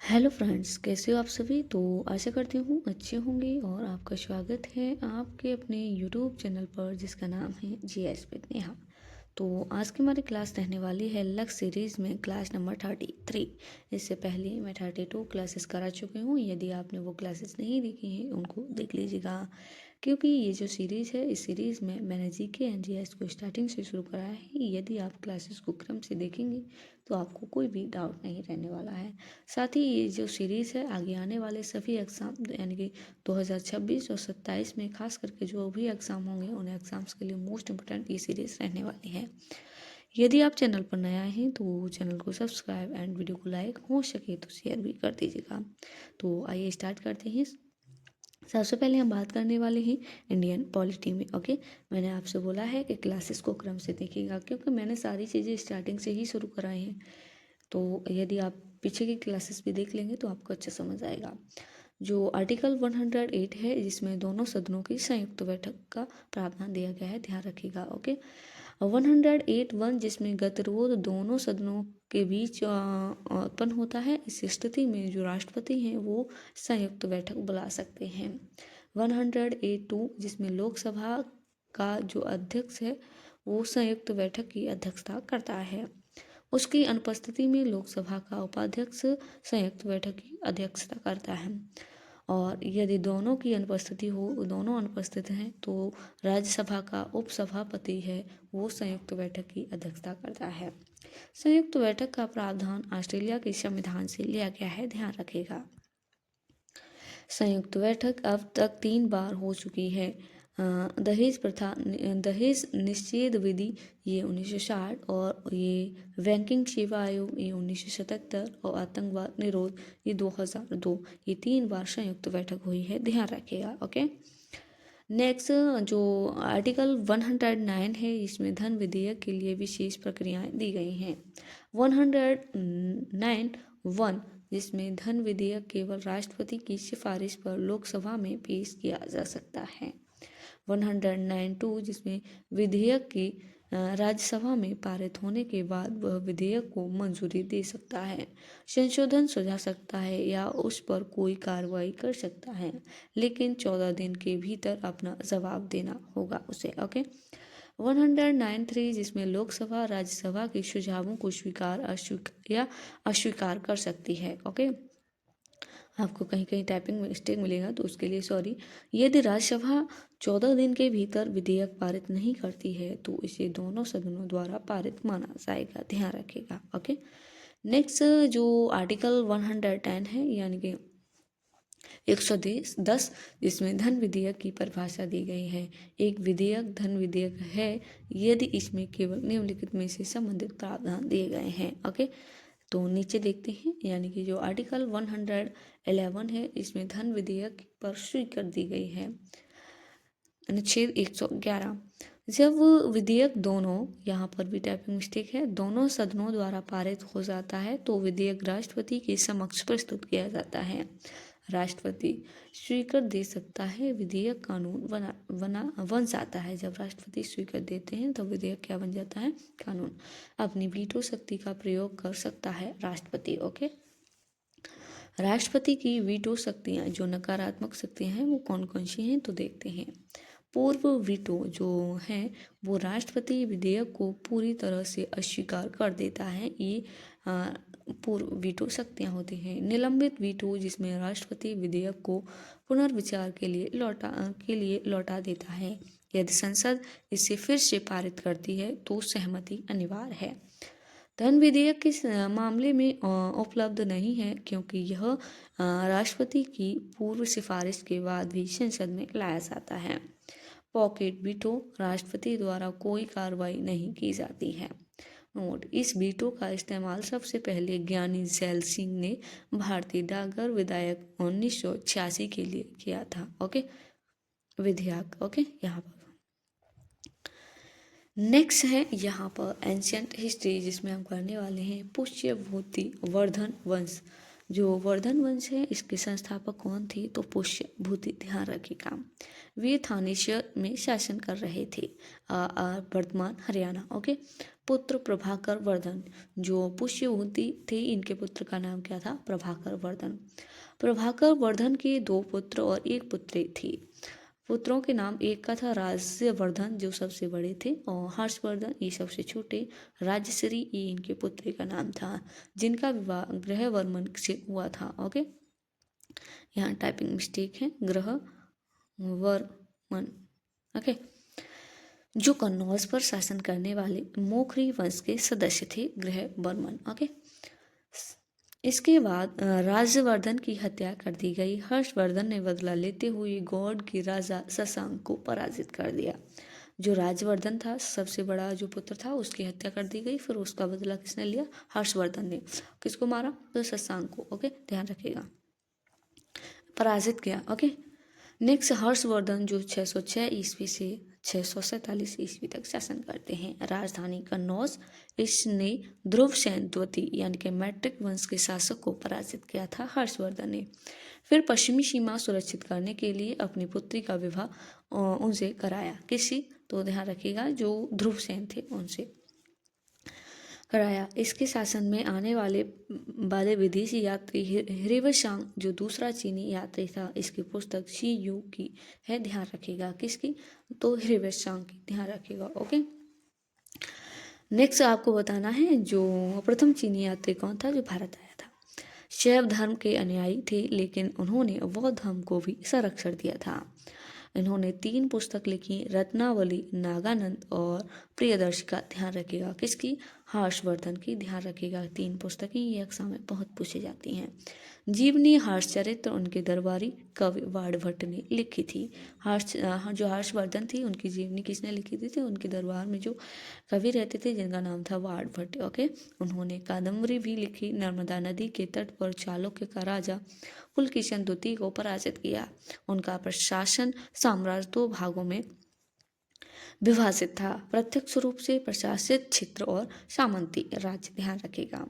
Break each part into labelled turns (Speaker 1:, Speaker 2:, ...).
Speaker 1: Hello friends, कैसे हो आप सभी। तो आशा करती हूँ अच्छे होंगे और आपका स्वागत है आपके अपने यूट्यूब चैनल पर जिसका नाम है जीएस विद नेहा। तो आज की हमारी क्लास रहने वाली है लक्ष्य सीरीज़ में क्लास नंबर 33। इससे पहले मैं 32 क्लासेस करा चुकी हूँ। यदि आपने वो क्लासेस नहीं देखी हैं उनको देख लीजिएगा, क्योंकि ये जो सीरीज़ है इस सीरीज़ में मैंने जीके एंड जीएस को स्टार्टिंग से शुरू कराया है। यदि आप क्लासेस को क्रम से देखेंगे तो आपको कोई भी डाउट नहीं रहने वाला है। साथ ही ये जो सीरीज़ है आगे आने वाले सभी एग्ज़ाम यानी कि 2026 और 27 में खास करके जो भी एग्ज़ाम होंगे उन एग्ज़ाम्स के लिए मोस्ट इम्पोर्टेंट ये सीरीज़ रहने वाली है। यदि आप चैनल पर नया हैं तो चैनल को सब्सक्राइब एंड वीडियो को लाइक हो सके तो शेयर भी कर दीजिएगा। तो आइए स्टार्ट करते हैं। सबसे पहले हम बात करने वाले हैं इंडियन पॉलिटी में। ओके, मैंने आपसे बोला है कि क्लासेस को क्रम से देखिएगा, क्योंकि मैंने सारी चीज़ें स्टार्टिंग से ही शुरू कराई हैं। तो यदि आप पीछे की क्लासेस भी देख लेंगे तो आपको अच्छा समझ आएगा। जो आर्टिकल 108 है जिसमें दोनों सदनों की संयुक्त बैठक का प्रावधान दिया गया है, ध्यान रखिएगा। ओके, 108(1) जिसमें गतिरोध दोनों सदनों के बीच उत्पन्न होता है। इस स्थिति में जो राष्ट्रपति हैं वो संयुक्त बैठक बुला सकते हैं। 108(2) जिसमें लोकसभा का जो अध्यक्ष है वो संयुक्त बैठक की अध्यक्षता करता है। उसकी अनुपस्थिति में लोकसभा का उपाध्यक्ष संयुक्त बैठक की अध्यक्षता करता है। और यदि दोनों की अनुपस्थिति हो, दोनों अनुपस्थित हैं, तो राज्यसभा का उपसभापति है वो संयुक्त बैठक की अध्यक्षता करता है। संयुक्त बैठक का प्रावधान ऑस्ट्रेलिया के संविधान से लिया गया है, ध्यान रखिएगा। संयुक्त बैठक अब तक 3 बार हो चुकी है। दहेज प्रथा, दहेज निषेध विधि ये 1960, और ये बैंकिंग सेवा आयोग ये 1977, और आतंकवाद निरोध ये 2002। ये 3 बार संयुक्त बैठक हुई है, ध्यान रखिएगा। ओके, नेक्स्ट जो आर्टिकल 109 है इसमें धन विधेयक के लिए विशेष प्रक्रियाएं दी गई हैं। 109(1) जिसमें धन विधेयक केवल राष्ट्रपति की सिफारिश पर लोकसभा में पेश किया जा सकता है। 109(2) जिसमें विधेयक की राज्यसभा में पारित होने के बाद वह विधेयक को मंजूरी दे सकता है, संशोधन सुझा सकता है या उस पर कोई कार्रवाई कर सकता है, लेकिन 14 दिन के भीतर अपना जवाब देना होगा उसे। ओके, 109(3) जिसमें लोकसभा राज्यसभा के सुझावों को स्वीकार या अस्वीकार कर सकती है। ओके, आपको कहीं कहीं टाइपिंग मिस्टेक मिलेगा तो उसके लिए सॉरी। यदि राज्यसभा 14 दिन के भीतर विधेयक पारित नहीं करती है तो इसे दोनों सदनों द्वारा पारित माना जाएगा, ध्यान रखिएगा। ओके, नेक्स्ट जो आर्टिकल 110 है यानी कि 110 जिसमें धन विधेयक की परिभाषा दी गई है। एक विधेयक धन विधेयक है यदि इसमें केवल निम्नलिखित में से संबंधित प्रावधान दिए गए हैं। ओके, तो नीचे देखते हैं, यानी कि जो आर्टिकल 111 है इसमें धन विधेयक पर स्वीकृति दी गई है। अनुच्छेद 111 जब विधेयक दोनों, यहाँ पर भी टाइपिंग मिस्टेक है, दोनों सदनों द्वारा पारित हो जाता है तो विधेयक राष्ट्रपति के समक्ष प्रस्तुत किया जाता है। राष्ट्रपति स्वीकृति दे सकता है, विधेयक कानून बन जाता है। जब राष्ट्रपति स्वीकृति देते हैं तो विधेयक क्या बन जाता है, कानून। अपनी वीटो शक्ति का प्रयोग कर सकता है राष्ट्रपति। ओके, राष्ट्रपति की वीटो शक्तियाँ, जो नकारात्मक शक्तियाँ हैं वो कौन कौन सी हैं तो देखते हैं। पूर्व वीटो जो है वो राष्ट्रपति विधेयक को पूरी तरह से अस्वीकार कर देता है, ये पूर्व वीटो शक्तियाँ होती हैं। निलंबित वीटो जिसमें राष्ट्रपति विधेयक को पुनर्विचार के लिए लौटा देता है। यदि संसद इसे फिर से पारित करती है तो सहमति अनिवार्य है। धन विधेयक के मामले में उपलब्ध नहीं है, क्योंकि यह राष्ट्रपति की पूर्व सिफारिश के बाद भी संसद में लाया जाता है। पॉकेट वीटो, राष्ट्रपति द्वारा कोई कार्रवाई नहीं की जाती है। नोट, इस वीटो का इस्तेमाल सबसे पहले ज्ञानी जैल सिंह ने भारतीय डाकघर विधेयक 1986 के लिए किया था। ओके, विधेयक। ओके, यहाँ पर नेक्स्ट है यहाँ पर एंशियंट हिस्ट्री, जिसमें हम करने वाले हैं पुष्यभूति वर्धन वंश। जो वर्धन वंश है इसके संस्थापक कौन थे? तो पुष्य भूति, ध्यान रखिएगा। वे थानेश्वर में शासन कर रहे थे, वर्तमान हरियाणा। ओके। पुत्र प्रभाकर वर्धन, जो पुष्यभूति थे इनके पुत्र का नाम क्या था? प्रभाकर वर्धन। प्रभाकर वर्धन के 2 पुत्र और 1 पुत्री थी। पुत्रों के नाम, एक का था राज्यवर्धन जो सबसे बड़े थे, और हर्षवर्धन ये सबसे छोटे। राजश्री ये इनके पुत्री का नाम था, जिनका विवाह ग्रहवर्मन से हुआ था। ओके, यहाँ टाइपिंग मिस्टेक है, ग्रहवर्मन। ओके, जो कन्नौज पर शासन करने वाले मोखरी वंश के सदस्य थे, ग्रहवर्मन। ओके, इसके बाद राज्यवर्धन की हत्या कर दी गई। हर्षवर्धन ने बदला लेते हुए गौड़ के राजा शशांक को पराजित कर दिया। जो राज्यवर्धन था, सबसे बड़ा जो पुत्र था, उसकी हत्या कर दी गई। फिर उसका बदला किसने लिया? हर्षवर्धन ने। किसको मारा? तो शशांक को। ओके, ध्यान रखिएगा, पराजित किया। ओके, नेक्स्ट हर्षवर्धन जो 606 ईस्वी से 647 ईस्वी तक शासन करते हैं। राजधानी कन्नौज। इसने ध्रुवसेन द्वितीय यानी कि मैट्रिक वंश के शासक को पराजित किया था हर्षवर्धन ने। फिर पश्चिमी सीमा सुरक्षित करने के लिए अपनी पुत्री का विवाह उनसे कराया। किसी? तो ध्यान रखिएगा, जो ध्रुवसेन थे उनसे कराया। इसके शासन में आने वाले विदेशी यात्री हिरेवशांग जो दूसरा चीनी यात्री था, इसकी पुस्तक शी यू की है, ध्यान रखिएगा। किसकी? तो हिरेवशांग की, ध्यान रखिएगा। ओके, नेक्स्ट आपको बताना है जो प्रथम चीनी यात्री कौन था जो भारत आया था। शैव धर्म के अनुयायी थे, लेकिन उन्होंने बौद्ध धर्म को भी संरक्षण दिया था। इन्होंने 3 पुस्तक लिखी, रत्नावली, नागानंद और प्रियदर्शिका। ध्यान रखिएगा, किसकी? हर्षवर्धन की, ध्यान रखिएगा। 3 पुस्तकें ये एग्जाम में बहुत पूछी जाती हैं। जीवनी हर्षचरित्र उनके दरबारी कवि वाणभट्ट ने लिखी थी। जो हर्षवर्धन थी उनकी जीवनी किसने लिखी थी? उनके दरबार में जो कवि रहते थे जिनका नाम था वाणभट्ट। ओके, उन्होंने कादम्बरी भी लिखी। नर्मदा नदी के तट पर चालुक्य का राजा पुलकेशिन द्वितीय को पराजित किया। उनका प्रशासन साम्राज्य 2 भागों में विभाजित था, प्रत्यक्ष रूप से प्रशासित क्षेत्र और सामंती राज्य। ध्यान रखिएगा।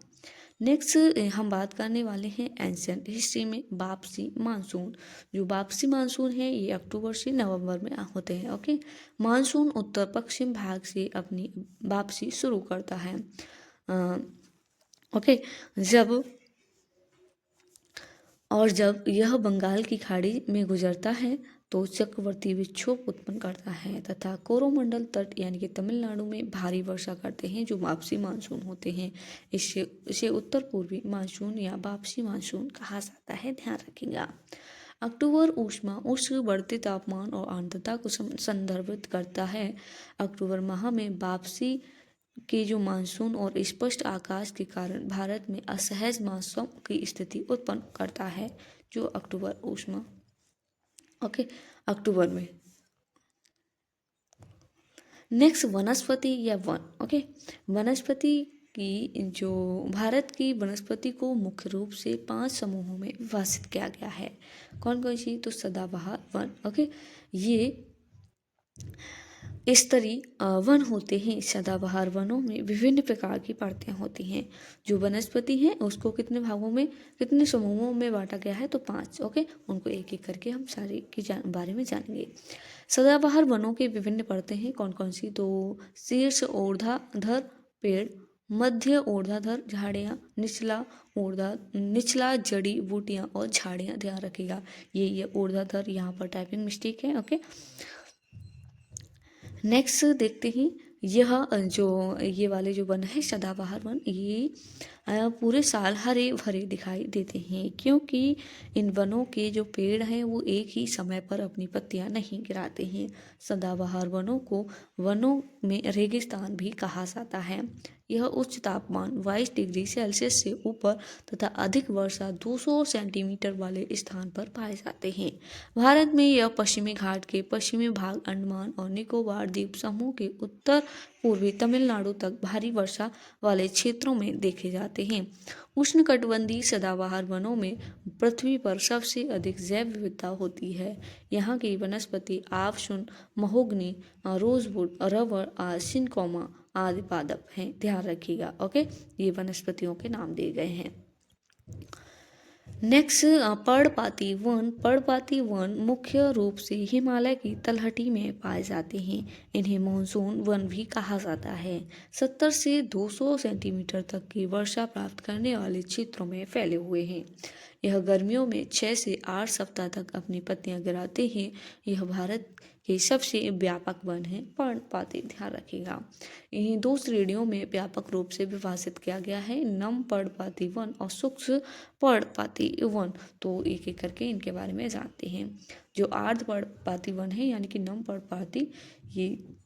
Speaker 1: नेक्स्ट हम बात करने वाले हैं एंशियंट हिस्ट्री में वापसी मानसून। जो वापसी मानसून है ये अक्टूबर से नवंबर में होते हैं। ओके, मानसून उत्तर पश्चिम भाग से अपनी वापसी शुरू करता है। ओके, जब यह बंगाल की खाड़ी में गुजरता है तो चक्रवर्ती विक्षोभ उत्पन्न करता है तथा कोरोमंडल तट यानी कि तमिलनाडु में भारी वर्षा करते हैं, जो वापसी मानसून होते हैं। इसे उत्तर पूर्वी मानसून या वापसी मानसून कहा जाता है, ध्यान रखिएगा। अक्टूबर उष्ण बढ़ते तापमान और आर्द्रता को संदर्भित करता है। अक्टूबर माह में वापसी के जो मानसून और स्पष्ट आकाश के कारण भारत में असहज मौसम की स्थिति उत्पन्न करता है, जो अक्टूबर उष्ण। ओके, अक्टूबर में। नेक्स्ट वनस्पति या वन। ओके, वनस्पति की जो भारत की वनस्पति को मुख्य रूप से 5 समूहों में विभाजित किया गया है। कौन कौन सी? तो सदाबहार वन। ओके, ये स्तरीय वन होते हैं। सदाबहार वनों में विभिन्न प्रकार की परतें होती हैं। जो वनस्पति हैं उसको कितने भागों में, कितने समूहों में बांटा गया है? तो 5। ओके, उनको एक एक करके हम सारे के बारे में जानेंगे। सदाबहार वनों के विभिन्न परतें हैं। कौन कौन सी? तो शीर्ष ऊर्ध्वाधर पेड़, मध्य ऊर्ध्वाधर झाड़ियाँ, निचला जड़ी बूटियाँ और झाड़ियाँ। ध्यान रखिएगा, ये ऊर्ध्वाधर, यहाँ पर टाइपिंग मिस्टेक है। ओके, नेक्स्ट देखते हैं ये वाले जो वन है सदाबहार वन, ये पूरे साल हरे भरे दिखाई देते हैं, क्योंकि इन वनों के जो पेड़ हैं वो एक ही समय पर अपनी पत्तियां नहीं गिराते हैं। सदाबहार वनों को वनों में रेगिस्तान भी कहा जाता है। यह उच्च तापमान 22 डिग्री सेल्सियस से ऊपर तथा अधिक वर्षा 200 सेंटीमीटर वाले स्थान पर पाए जाते हैं। भारत में यह पश्चिमी घाट के पश्चिमी भाग, अंडमान और निकोबार द्वीप समूह के उत्तर पूर्वी तमिलनाडु तक भारी वर्षा वाले क्षेत्रों में देखे जाते हैं। उष्णकटिबंधीय सदाबहार वनों में पृथ्वी पर सबसे अधिक जैव विविधता होती है। यहाँ की वनस्पति आवशुन, महोगनी, रोजवुड, रबर, सिनकोमा आदि पादप हैं। ध्यान रखिएगा। ओके, ये वनस्पतियों के नाम दिए गए हैं। नेक्स्ट पर्णपाती वन मुख्य रूप से हिमालय की तलहटी में पाए जाते हैं। इन्हें मानसून वन भी कहा जाता है। 70 से 200 सेंटीमीटर तक की वर्षा प्राप्त करने वाले क्षेत्रों में फैले हुए हैं। यह गर्मियों में 6 से 8 सप्ताह तक अपनी पत्तियां गिराते हैं। यह भारत के सबसे व्यापक वन है। पर्णपाती, ध्यान रखिएगा, इन्हें 2 श्रेणियों में व्यापक रूप से विभाजित किया गया है, नम पर्णपाती वन और शुष्क पर्णपाती वन। तो एक एक करके इनके बारे में जानते हैं। जो आर्द्र पर्णपाती वन है यानी कि नम पर्णपाती, ये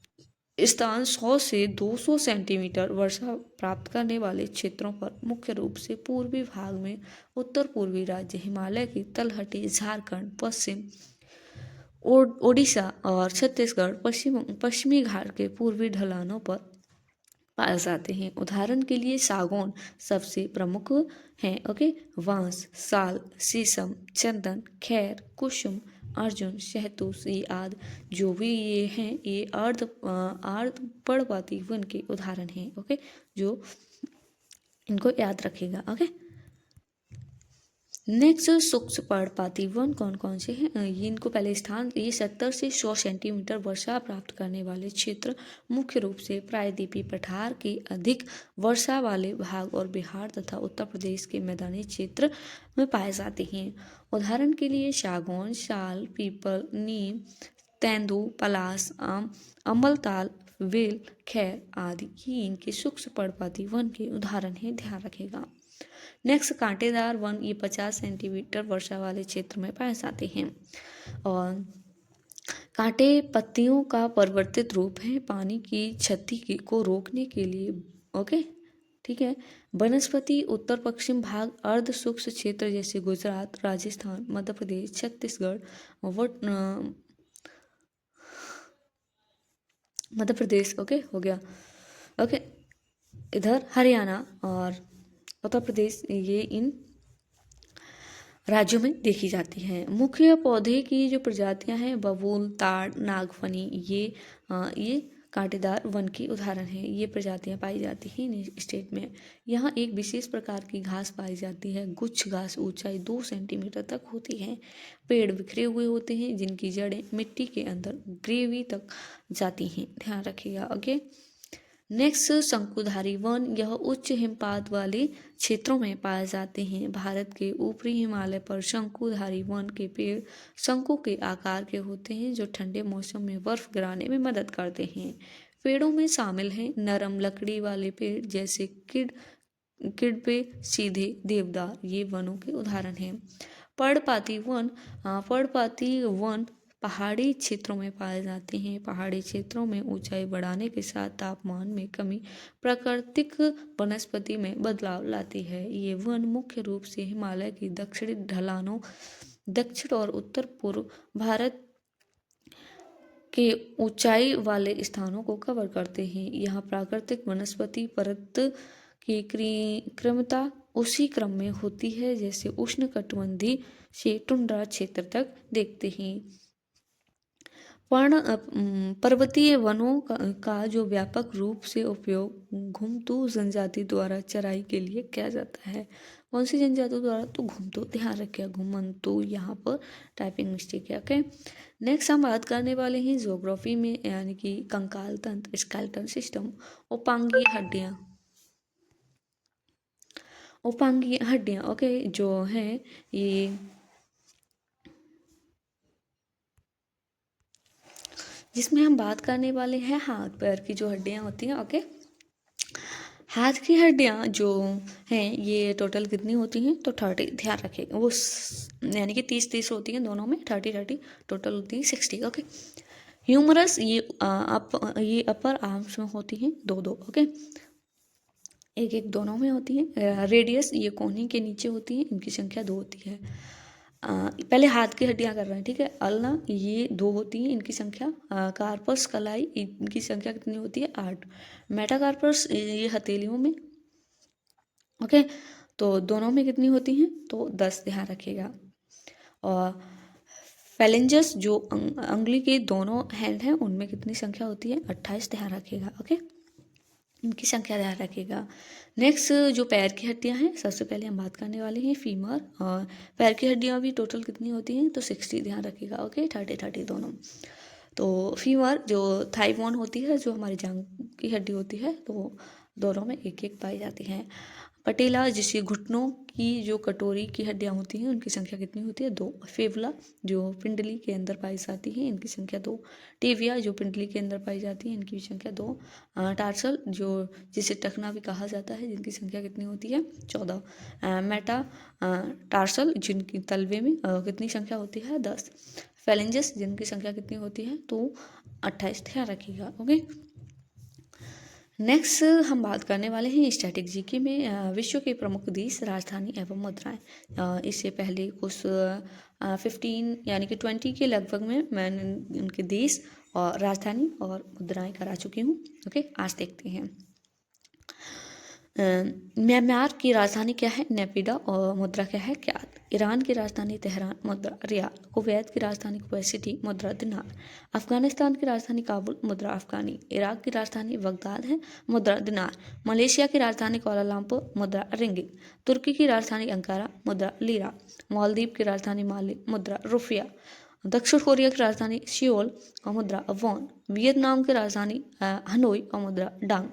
Speaker 1: स्थान 100 से 200 सेंटीमीटर वर्षा प्राप्त करने वाले क्षेत्रों पर मुख्य रूप से पूर्वी भाग में उत्तर पूर्वी राज्य हिमालय की तलहटी, झारखंड, पश्चिम ओडिशा और छत्तीसगढ़, पश्चिमी घाट के पूर्वी ढलानों पर पाए जाते हैं। उदाहरण के लिए सागौन सबसे प्रमुख हैं। ओके, बांस, साल, शीशम, चंदन, खैर, कुसुम, अर्जुन, शहतूश, ये आदि जो भी ये हैं ये आर्द्र पर्णपाती वन के उदाहरण हैं। ओके, जो इनको याद रखिएगा। ओके, नेक्स्ट शुष्क पर्णपाती वन कौन कौन से हैं, ये इनको पहले स्थान, ये 70 से 100 सेंटीमीटर वर्षा प्राप्त करने वाले क्षेत्र मुख्य रूप से प्रायद्वीपीय पठार के अधिक वर्षा वाले भाग और बिहार तथा उत्तर प्रदेश के मैदानी क्षेत्र में पाए जाते हैं। उदाहरण के लिए सागौन, साल, पीपल, नीम, तेंदू, पलाश, आम, अम्लताल, वेल, खैर आदि ये इनके शुष्क पर्णपाती वन के उदाहरण हैं, ध्यान रखेगा। नेक्स्ट कांटेदार वन, ये 50 सेंटीमीटर वर्षा वाले क्षेत्र में पाए जाते हैं। और कांटे पत्तियों का परिवर्तित रूप है पानी की क्षति को रोकने के लिए। ओके, ठीक है। वनस्पति उत्तर पश्चिम भाग अर्ध शुष्क क्षेत्र जैसे गुजरात, राजस्थान, मध्य प्रदेश, छत्तीसगढ़, मध्य प्रदेश, ओके हो गया। ओके, इधर हरियाणा और उत्तर प्रदेश, ये इन राज्यों में देखी जाती हैं। मुख्य पौधे की जो प्रजातियां हैं, बबूल, ताड़, नागफनी, ये कांटेदार वन की उदाहरण है। ये प्रजातियां पाई जाती हैं इन स्टेट में। यहाँ एक विशेष प्रकार की घास पाई जाती है। गुच्छ घास ऊंचाई 2 सेंटीमीटर तक होती है। पेड़ बिखरे हुए होते हैं जिनकी जड़ें मिट्टी के अंदर ग्रेवी तक जाती हैं, ध्यान रखिएगा। ओके, नेक्स्ट शंकुधारी वन, यह उच्च हिमपात वाले क्षेत्रों में पाए जाते हैं। भारत के ऊपरी हिमालय पर शंकुधारी वन के पेड़ शंकु के आकार के होते हैं जो ठंडे मौसम में बर्फ गिराने में मदद करते हैं। पेड़ों में शामिल हैं नरम लकड़ी वाले पेड़ जैसे किडपे, सीधे, देवदार, ये वनों के उदाहरण हैं। पर्णपाती वन पहाड़ी क्षेत्रों में पाए जाते हैं। पहाड़ी क्षेत्रों में ऊंचाई बढ़ाने के साथ तापमान में कमी प्राकृतिक वनस्पति में बदलाव लाती है। ये वन मुख्य रूप से हिमालय की दक्षिणी ढलानों, दक्षिण और उत्तर पूर्व भारत के ऊंचाई वाले स्थानों को कवर करते हैं। यहाँ प्राकृतिक वनस्पति परत की क्रमता उसी क्रम में होती है जैसे उष्णकटिबंधीय से टुंड्रा क्षेत्र तक देखते हैं। पर्वतीय वनों का जो व्यापक रूप से उपयोग घुमतू जनजाति द्वारा चराई के लिए किया जाता है। कौन सी जनजाति द्वारा, तो घुमतू, ध्यान रखिए, घुमंतू, यहाँ पर टाइपिंग मिस्टेक है। ओके, नेक्स्ट हम बात करने वाले हैं ज्योग्राफी में, यानी कि कंकाल तंत्र, स्केलेटन सिस्टम, उपांगीय हड्डियाँ। ओके, जो हैं ये जिसमें हम बात करने वाले हैं हाथ पैर की जो हड्डियां होती हैं। ओके, हाथ की हड्डियां जो हैं ये टोटल कितनी होती हैं, तो 30, ध्यान रखिएगा। वो यानी कि 30 होती हैं दोनों में, 30 टोटल होती है 60। ओके, ह्यूमरस ये अपर आर्म्स में होती हैं, 2 ओके, एक दोनों में होती है। रेडियस ये कोहनी के नीचे होती है, इनकी संख्या 2 होती है। पहले हाथ की हड्डियां कर रहे हैं, ठीक है। अल्ना ये 2 होती हैं, इनकी संख्या। कार्पस, कलाई, इनकी संख्या कितनी होती है, 8। मेटाकार्पस ये हथेलियों में, ओके, तो दोनों में कितनी होती हैं, तो 10, ध्यान रखिएगा। और फेलेंजस जो अंगुली के दोनों हैंड हैं उनमें कितनी संख्या होती है, 28, ध्यान रखिएगा। ओके, इनकी संख्या ध्यान रखिएगा। नेक्स्ट जो पैर की हड्डियां हैं, सबसे पहले हम बात करने वाले हैं फीमर। और पैर की हड्डियां भी टोटल कितनी होती हैं, तो 60 ध्यान रखिएगा। ओके, 30 दोनों। तो फीमर जो थाई बोन होती है, जो हमारी जांघ की हड्डी होती है, तो दोनों में एक एक पाई जाती हैं। पटेला जिसके घुटनों की जो कटोरी की हड्डियां होती हैं, उनकी संख्या कितनी होती है, 2। फेवला जो पिंडली के अंदर पाई जाती है, इनकी संख्या 2। टेविया जो पिंडली के अंदर पाई जाती है, इनकी संख्या 2। टार्सल जो जिसे टखना भी कहा जाता है, जिनकी संख्या कितनी होती है, 14। मेटा टार्सल जिनकी तलवे में कितनी संख्या होती है, 10। फेलेंजेस जिनकी संख्या कितनी होती है, तो 28 ध्यान रखिएगा। ओके, नेक्स्ट हम बात करने वाले हैं स्टैटिक जीके में विश्व के प्रमुख देश, राजधानी एवं मुद्राएं। इससे पहले कुछ 15 यानी कि 20 के लगभग में मैंने उनके देश और राजधानी और मुद्राएं करा चुकी हूँ। ओके, आज देखते हैं। म्यांमार की राजधानी क्या है, नेपिडा, और मुद्रा क्या है, क्यात। ईरान की राजधानी तेहरान, मुद्रा रियाल। कुवैत की राजधानी कुवैत सिटी, मुद्रा दिनार। अफगानिस्तान की राजधानी काबुल, मुद्रा अफगानी। इराक की राजधानी बगदाद है, मुद्रा दिनार। मलेशिया की राजधानी कुआलालंपुर, मुद्रा रिंगिट। तुर्की की राजधानी अंकारा, मुद्रा लीरा। मालदीव की राजधानी माले, मुद्रा रुफिया। दक्षिण कोरिया की राजधानी सियोल और मुद्रा वॉन। वियतनाम की राजधानी हनोई और मुद्रा डांग।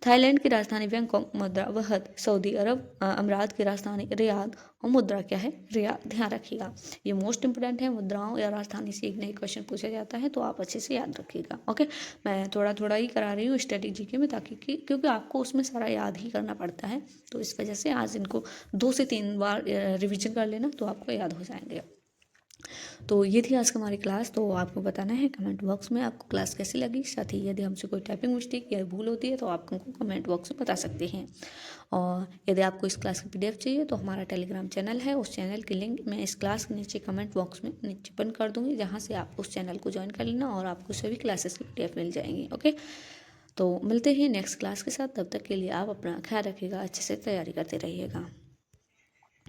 Speaker 1: थाईलैंड की राजधानी बैंकॉक, मुद्रा वहद। सऊदी अरब अमीरात की राजधानी रियाद और मुद्रा क्या है, रियाल। ध्यान रखिएगा, ये मोस्ट इंपोर्टेंट है। मुद्राओं या राजधानी से एक नई क्वेश्चन पूछा जाता है, तो आप अच्छे से याद रखिएगा। ओके, मैं थोड़ा थोड़ा ही करा रही हूँ स्ट्रेटेजी के में, ताकि क्योंकि आपको उसमें सारा याद ही करना पड़ता है, तो इस वजह से आज इनको 2 से 3 बार रिविजन कर लेना, तो आपको याद हो जाएंगे। तो ये थी आज की हमारी क्लास। तो आपको बताना है कमेंट बॉक्स में आपको क्लास कैसी लगी। साथ ही यदि हमसे कोई टाइपिंग मिस्टेक या भूल होती है, तो आप हमको कमेंट बॉक्स में बता सकते हैं। और यदि आपको इस क्लास की PDF चाहिए, तो हमारा टेलीग्राम चैनल है, उस चैनल की लिंक मैं इस क्लास के नीचे कमेंट बॉक्स में नीचे पिन कर दूँगी, जहाँ से आप उस चैनल को ज्वाइन कर लेना और आपको सभी क्लासेस की PDF मिल जाएंगी। ओके, तो मिलते हैं नेक्स्ट क्लास के साथ। तब तक के लिए आप अपना ख्याल रखिएगा, अच्छे से तैयारी करते रहिएगा।